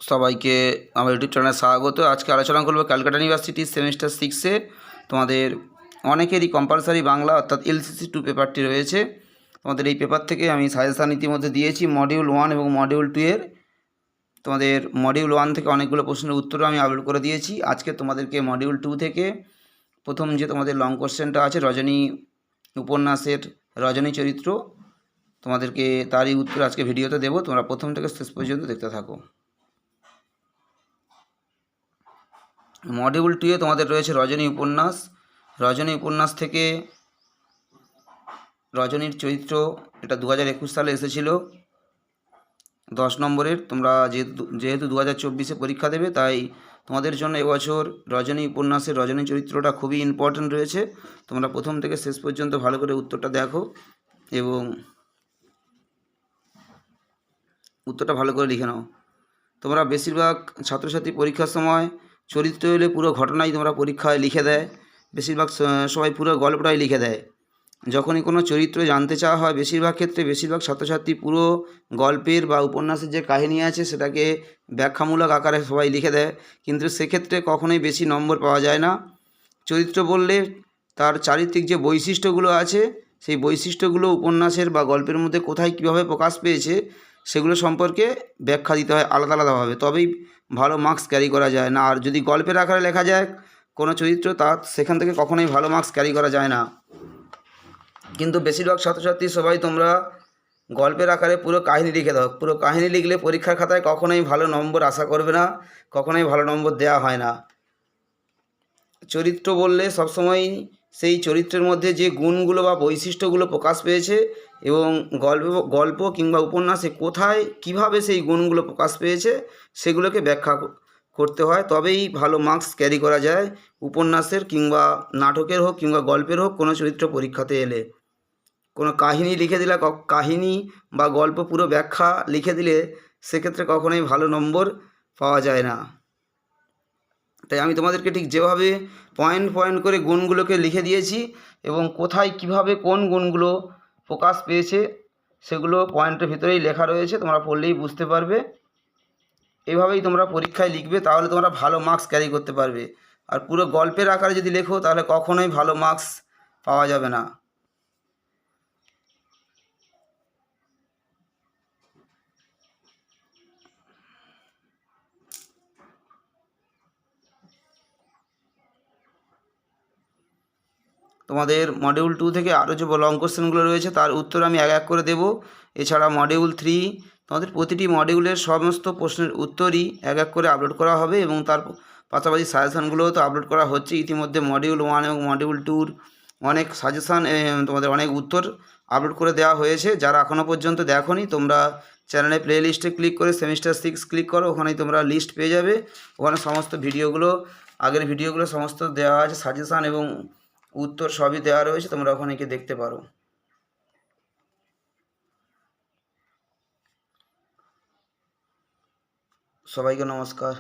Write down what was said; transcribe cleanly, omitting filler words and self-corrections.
সবাইকে আমার ইউটিউব চ্যানেলে স্বাগত। আজকে আলোচনা করব ক্যালকাটা ইউনিভার্সিটির সেমিস্টার 6-এ তোমাদের অনেকেরই কম্পালসারি বাংলা অর্থাৎ এলসিসি 2 পেপারটি রয়েছে। তোমাদের এই পেপার থেকে আমি সাজেশান ইতিমধ্যে দিয়েছি মডিউল 1 এবং মডিউল 2 এর। তোমাদের মডিউল 1 থেকে অনেকগুলো প্রশ্নের উত্তরও আমি আপলোড করে দিয়েছি। আজকে তোমাদেরকে মডিউল 2 থেকে প্রথম যে তোমাদের লং কোশ্চেনটা আছে রজনী উপন্যাসের রজনী চরিত্র, তোমাদেরকে তারই উত্তর আজকে ভিডিওতে দেবো। তোমরা প্রথম থেকে শেষ পর্যন্ত দেখতে থাকো। মডিউল 2-এ তোমাদের রয়েছে রজনী উপন্যাস। রজনী উপন্যাস থেকে রজনীর চরিত্র, এটা 2021 সালে এসেছিল 10 নম্বরের। তোমরা যেহেতু 2024-এ পরীক্ষা দেবে, তাই তোমাদের জন্য এবছর রজনী উপন্যাসের রজনী চরিত্রটা খুবই ইম্পর্ট্যান্ট রয়েছে। তোমরা প্রথম থেকে শেষ পর্যন্ত ভালো করে উত্তরটা দেখো এবং উত্তরটা ভালো করে লিখে নাও। তোমরা বেশিরভাগ ছাত্রছাত্রী পরীক্ষার সময় চরিত্র এলে পুরো ঘটনাই তোমরা পরীক্ষায় লিখে দেয়, বেশিরভাগ সবাই পুরো গল্পটাই লিখে দেয়। যখনই কোনো চরিত্র জানতে চাওয়া হয় বেশিরভাগ ক্ষেত্রে বেশিরভাগ ছাত্রছাত্রী পুরো গল্পের বা উপন্যাসের যে কাহিনী আছে সেটাকে ব্যাখ্যামূলক আকারে সবাই লিখে দেয়, কিন্তু সেক্ষেত্রে কখনোই বেশি নম্বর পাওয়া যায় না। চরিত্র বললে তার চারিত্রিক যে বৈশিষ্ট্যগুলো আছে সেই বৈশিষ্ট্যগুলো উপন্যাসের বা গল্পের মধ্যে কোথায় কীভাবে প্রকাশ পেয়েছে সেগুলো সম্পর্কে ব্যাখ্যা দিতে হয় আলাদা আলাদাভাবে, তবেই ভালো মার্কস ক্যারি করা যায় না। আর যদি গল্পের আকারে লেখা যায় কোনো চরিত্র, তার সেখান থেকে কখনোই ভালো মার্কস ক্যারি করা যায় না। কিন্তু বেশিরভাগ ছাত্রছাত্রী সবাই তোমরা গল্পের আকারে পুরো কাহিনী লিখে দাও। পুরো কাহিনী লিখলে পরীক্ষার খাতায় কখনোই ভালো নম্বর আশা করবে না, কখনোই ভালো নম্বর দেওয়া হয় না। চরিত্র বললে সবসময় সেই চরিত্রের মধ্যে যে গুণগুলো বা বৈশিষ্ট্যগুলো প্রকাশ পেয়েছে এবং গল্প কিংবা উপন্যাসে কোথায় কিভাবে সেই গুণগুলো প্রকাশ পেয়েছে সেগুলোকে ব্যাখ্যা করতে হয়, তবেই ভালো মার্কস ক্যারি করা যায় উপন্যাসের কিংবা নাটকের হোক কিংবা গল্পের হোক কোনো চরিত্র পরীক্ষাতে এলে। কোনো কাহিনী লিখে দিলে, কাহিনী বা গল্প পুরো ব্যাখ্যা লিখে দিলে সেক্ষেত্রে কখনোই ভালো নম্বর পাওয়া যায় না। তাই আমি তোমাদেরকে ঠিক যেভাবে পয়েন্ট পয়েন্ট করে গুণগুলোকে লিখে দিয়েছি এবং কোথায় কিভাবে কোন গুণগুলো প্রকাশ পেয়েছে সেগুলো পয়েন্টের ভিতরেই লেখা রয়েছে, তোমরা পড়লেই বুঝতে পারবে। এইভাবেই তোমরা পরীক্ষায় লিখবে, তাহলে তোমরা ভালো মার্কস ক্যারি করতে পারবে। আর পুরো গল্পের আকারে যদি লেখো তাহলে কখনোই ভালো মার্কস পাওয়া যাবে না। তোমাদের মডিউল 2 থেকে আরও যে লং কোশ্চেনগুলো রয়েছে তার উত্তর আমি এক এক করে দেব। এছাড়া মডিউল 3 তোমাদের প্রতিটি মডিউলের সমস্ত প্রশ্নের উত্তরই এক এক করে আপলোড করা হবে এবং তার পাশাপাশি সাজেশানগুলোও তো আপলোড করা হচ্ছে। ইতিমধ্যে মডিউল 1 এবং মডিউল 2-র অনেক সাজেশান তোমাদের অনেক উত্তর আপলোড করে দেওয়া হয়েছে। যারা এখনও পর্যন্ত দেখোনি, তোমরা চ্যানেলে প্লে লিস্টে ক্লিক করে সেমিস্টার 6 ক্লিক করো, ওখানেই তোমরা লিস্ট পেয়ে যাবে। ওখানে সমস্ত ভিডিওগুলো, আগের ভিডিওগুলো সমস্ত দেওয়া আছে, সাজেশান এবং উত্তর সবই দেওয়া রয়েছে, তোমরা ওখানে গিয়ে দেখতে পারো। সবাইকে নমস্কার।